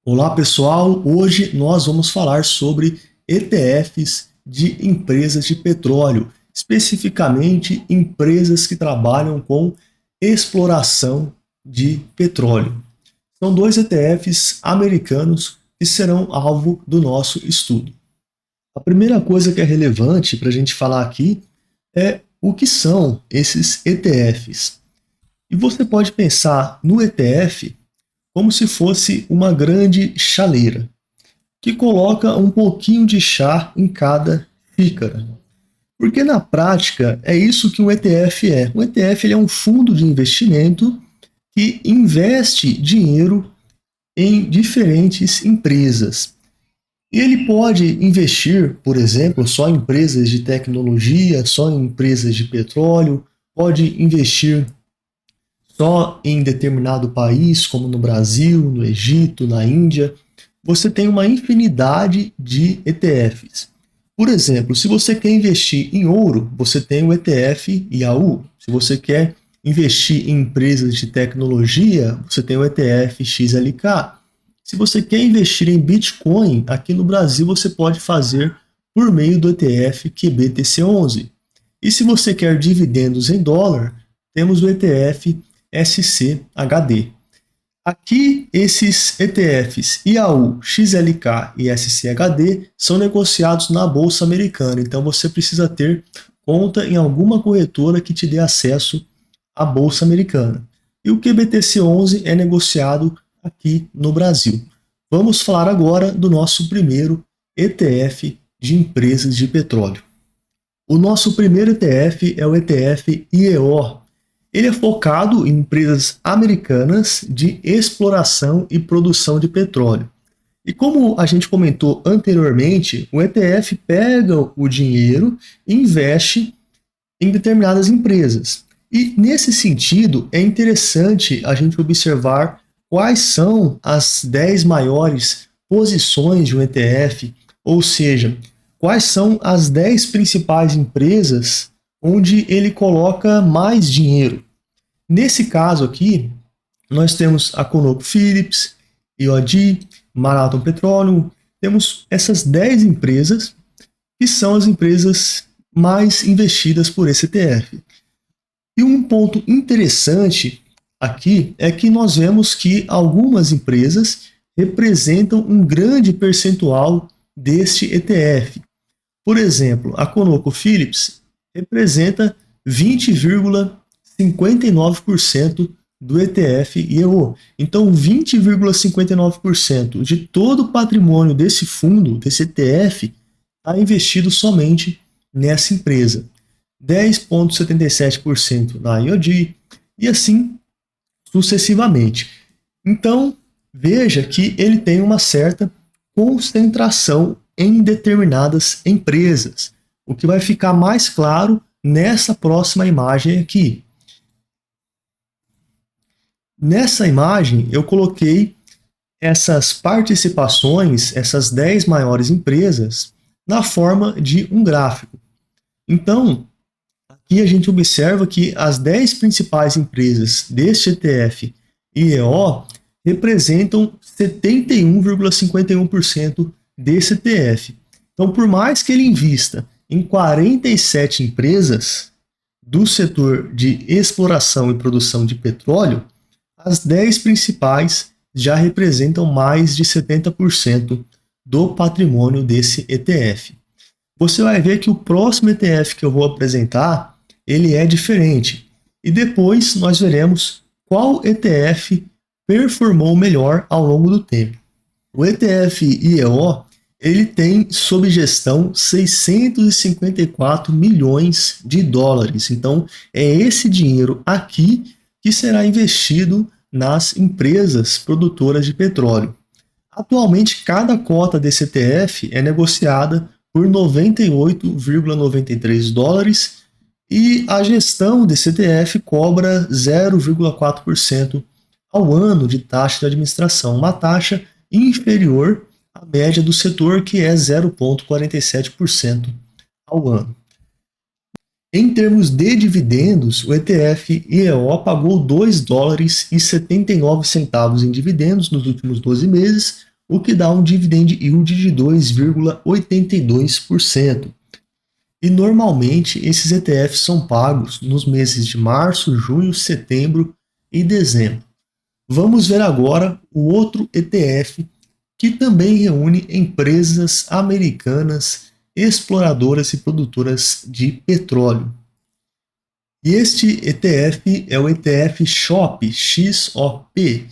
Olá pessoal, hoje nós vamos falar sobre ETFs de empresas de petróleo, especificamente empresas que trabalham com exploração de petróleo. São dois ETFs americanos que serão alvo do nosso estudo. A primeira coisa que é relevante para a gente falar aqui é o que são esses ETFs. E você pode pensar no ETF como se fosse uma grande chaleira, que coloca um pouquinho de chá em cada xícara. Porque na prática é isso que um ETF é. Um ETF ele é um fundo de investimento que investe dinheiro em diferentes empresas. E ele pode investir, por exemplo, só em empresas de tecnologia, só em empresas de petróleo, pode investir só em determinado país, como no Brasil, no Egito, na Índia. Você tem uma infinidade de ETFs. Por exemplo, se você quer investir em ouro, você tem o ETF IAU. Se você quer investir em empresas de tecnologia, você tem o ETF XLK. Se você quer investir em Bitcoin, aqui no Brasil você pode fazer por meio do ETF QBTC11. E se você quer dividendos em dólar, temos o ETF SCHD. Aqui, esses ETFs IAU, XLK e SCHD são negociados na Bolsa Americana, então você precisa ter conta em alguma corretora que te dê acesso à Bolsa Americana. E o QBTC11 é negociado aqui no Brasil. Vamos falar agora do nosso primeiro ETF de empresas de petróleo. O nosso primeiro ETF é o ETF IEO. Ele é focado em empresas americanas de exploração e produção de petróleo. E como a gente comentou anteriormente, o ETF pega o dinheiro e investe em determinadas empresas. E nesse sentido, é interessante a gente observar quais são as 10 maiores posições de um ETF, ou seja, quais são as 10 principais empresas onde ele coloca mais dinheiro. Nesse caso aqui, nós temos a ConocoPhillips, EOG, Marathon Petroleum, temos essas 10 empresas que são as empresas mais investidas por esse ETF. E um ponto interessante aqui é que nós vemos que algumas empresas representam um grande percentual deste ETF. Por exemplo, a ConocoPhillips representa 20,59% do ETF IEO. Então, 20,59% de todo o patrimônio desse fundo, desse ETF, está investido somente nessa empresa. 10,77% na IOG e assim sucessivamente. Então, veja que ele tem uma certa concentração em determinadas empresas, o que vai ficar mais claro nessa próxima imagem aqui. Nessa imagem, eu coloquei essas participações, essas 10 maiores empresas, na forma de um gráfico. Então, aqui a gente observa que as 10 principais empresas deste ETF IEO representam 71,51% desse ETF. Então, por mais que ele invista em 47 empresas do setor de exploração e produção de petróleo, as 10 principais já representam mais de 70% do patrimônio desse ETF. Você vai ver que o próximo ETF que eu vou apresentar, ele é diferente. E depois nós veremos qual ETF performou melhor ao longo do tempo. O ETF IEO, ele tem sob gestão 654 milhões de dólares. Então, é esse dinheiro aqui que será investido nas empresas produtoras de petróleo. Atualmente, cada cota desse ETF é negociada por 98,93 dólares e a gestão desse ETF cobra 0,4% ao ano de taxa de administração, uma taxa inferior à média do setor, que é 0,47% ao ano. Em termos de dividendos, o ETF IEO pagou 2 dólares e 79 centavos em dividendos nos últimos 12 meses, o que dá um dividend yield de 2,82%. E normalmente esses ETFs são pagos nos meses de março, junho, setembro e dezembro. Vamos ver agora o outro ETF que também reúne empresas americanas exploradoras e produtoras de petróleo. E este ETF é o ETF SHOP, XOP.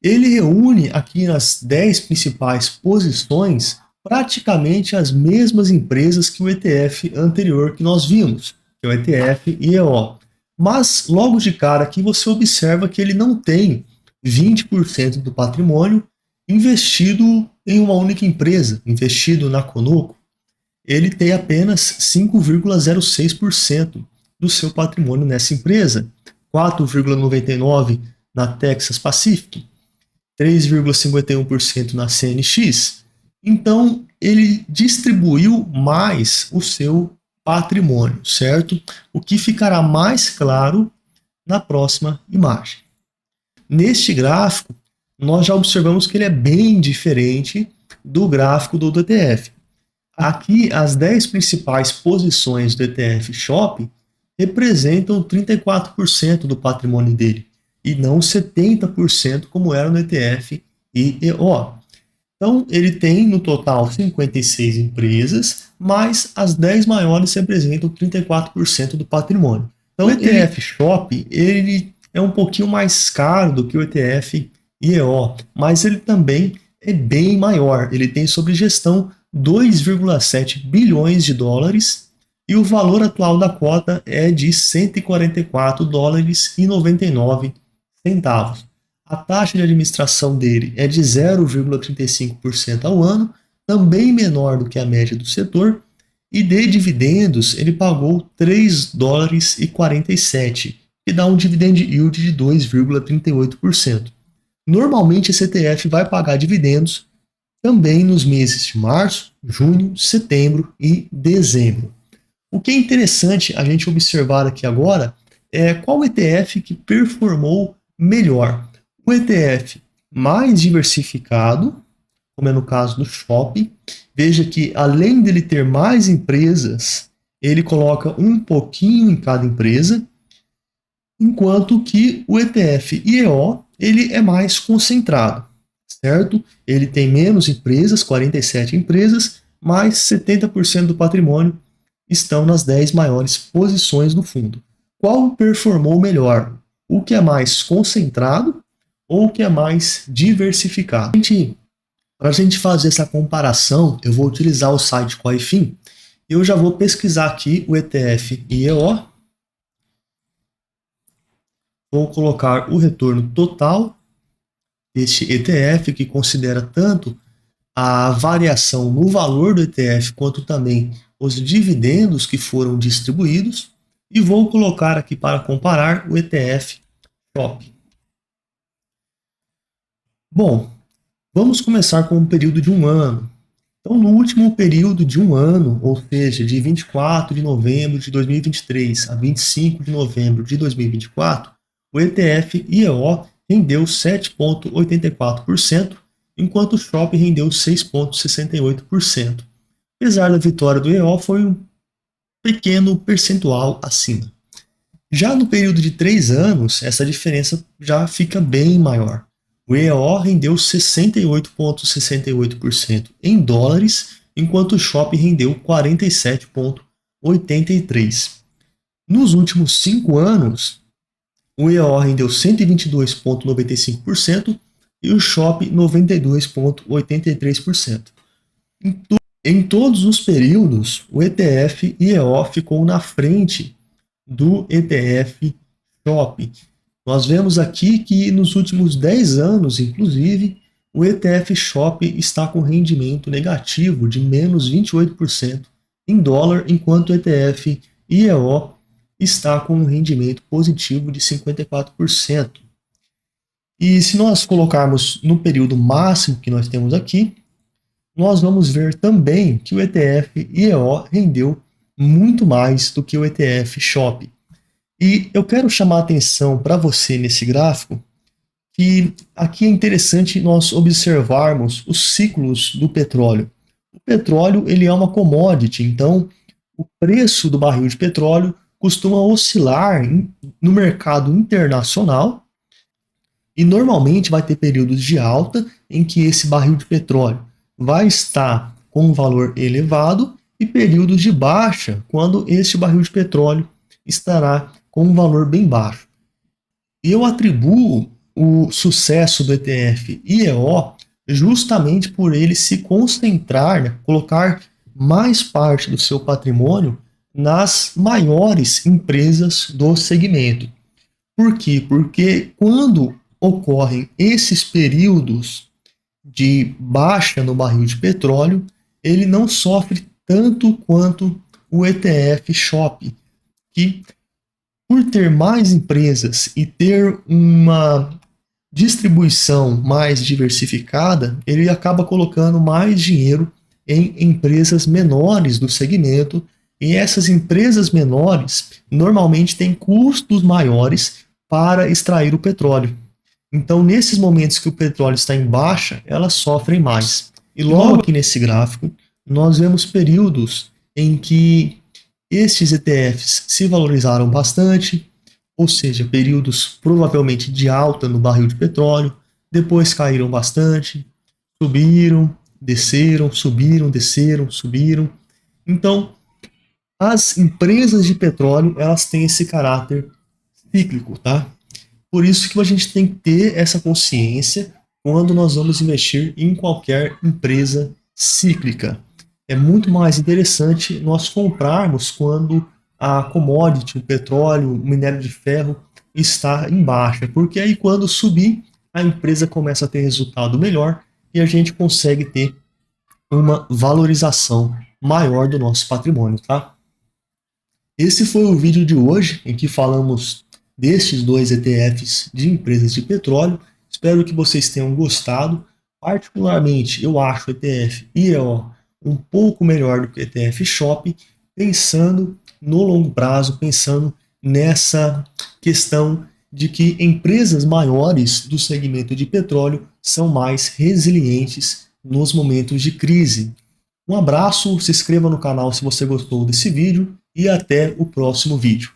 Ele reúne aqui nas 10 principais posições praticamente as mesmas empresas que o ETF anterior que nós vimos, que é o ETF IEO. Mas logo de cara aqui você observa que ele não tem 20% do patrimônio investido em uma única empresa, investido na Conoco. Ele tem apenas 5,06% do seu patrimônio nessa empresa, 4,99% na Texas Pacific, 3,51% na CNX. Então, ele distribuiu mais o seu patrimônio, certo? O que ficará mais claro na próxima imagem. Neste gráfico, nós já observamos que ele é bem diferente do gráfico do ETF. Aqui, as 10 principais posições do ETF SHOP representam 34% do patrimônio dele, e não 70% como era no ETF IEO. Então, ele tem no total 56 empresas, mas as 10 maiores representam 34% do patrimônio. Então, o ETF SHOP ele é um pouquinho mais caro do que o ETF IEO, mas ele também é bem maior. Ele tem sob gestão 2,7 bilhões de dólares e o valor atual da cota é de 144 dólares e 99 centavos. A taxa de administração dele é de 0,35% ao ano, também menor do que a média do setor, e de dividendos ele pagou 3 dólares e 47, que dá um dividend yield de 2,38%. Normalmente esse ETF vai pagar dividendos também nos meses de março, junho, setembro e dezembro. O que é interessante a gente observar aqui agora é qual ETF que performou melhor. O ETF mais diversificado, como é no caso do SHOP, veja que além dele ter mais empresas, ele coloca um pouquinho em cada empresa, enquanto que o ETF IEO ele é mais concentrado, certo? Ele tem menos empresas, 47 empresas, mas 70% do patrimônio estão nas 10 maiores posições do fundo. Qual performou melhor? O que é mais concentrado ou o que é mais diversificado? Para a gente fazer essa comparação, eu vou utilizar o site Coifin. Eu já vou pesquisar aqui o ETF IEO. Vou colocar o retorno total deste ETF, que considera tanto a variação no valor do ETF, quanto também os dividendos que foram distribuídos, e vou colocar aqui para comparar o ETF SHOP. Bom, vamos começar com um período de um ano. Então, no último período de um ano, ou seja, de 24 de novembro de 2023 a 25 de novembro de 2024, o ETF IEO rendeu 7,84%, enquanto o SHOP rendeu 6,68%. Apesar da vitória do IEO, foi um pequeno percentual acima. Já no período de 3 anos, essa diferença já fica bem maior. O IEO rendeu 68,68% em dólares, enquanto o SHOP rendeu 47,83%. Nos últimos 5 anos, o IEO rendeu 122,95% e o SHOP 92,83%. Em todos os períodos, o ETF IEO ficou na frente do ETF SHOP. Nós vemos aqui que nos últimos 10 anos, inclusive, o ETF SHOP está com rendimento negativo de menos 28% em dólar, enquanto o ETF IEO está com um rendimento positivo de 54%. E se nós colocarmos no período máximo que nós temos aqui, nós vamos ver também que o ETF IEO rendeu muito mais do que o ETF SHOP. E eu quero chamar a atenção para você nesse gráfico que aqui é interessante nós observarmos os ciclos do petróleo. O petróleo ele é uma commodity, então o preço do barril de petróleo costuma oscilar no mercado internacional e normalmente vai ter períodos de alta em que esse barril de petróleo vai estar com um valor elevado e períodos de baixa quando este barril de petróleo estará com um valor bem baixo. E eu atribuo o sucesso do ETF IEO justamente por ele se concentrar, né, colocar mais parte do seu patrimônio nas maiores empresas do segmento. Por quê? Porque quando ocorrem esses períodos de baixa no barril de petróleo, ele não sofre tanto quanto o ETF Shop, que por ter mais empresas e ter uma distribuição mais diversificada, ele acaba colocando mais dinheiro em empresas menores do segmento, e essas empresas menores normalmente têm custos maiores para extrair o petróleo. Então, nesses momentos que o petróleo está em baixa, elas sofrem mais. E logo aqui nesse gráfico, nós vemos períodos em que estes ETFs se valorizaram bastante, ou seja, períodos provavelmente de alta no barril de petróleo, depois caíram bastante, subiram, desceram, subiram, desceram, subiram. Então, as empresas de petróleo, elas têm esse caráter cíclico, tá? Por isso que a gente tem que ter essa consciência quando nós vamos investir em qualquer empresa cíclica. É muito mais interessante nós comprarmos quando a commodity, o petróleo, o minério de ferro está em baixa, porque aí quando subir, a empresa começa a ter resultado melhor e a gente consegue ter uma valorização maior do nosso patrimônio, tá? Esse foi o vídeo de hoje em que falamos destes dois ETFs de empresas de petróleo. Espero que vocês tenham gostado. Particularmente, eu acho o ETF IEO um pouco melhor do que o ETF Shop, pensando no longo prazo, pensando nessa questão de que empresas maiores do segmento de petróleo são mais resilientes nos momentos de crise. Um abraço, se inscreva no canal se você gostou desse vídeo e até o próximo vídeo.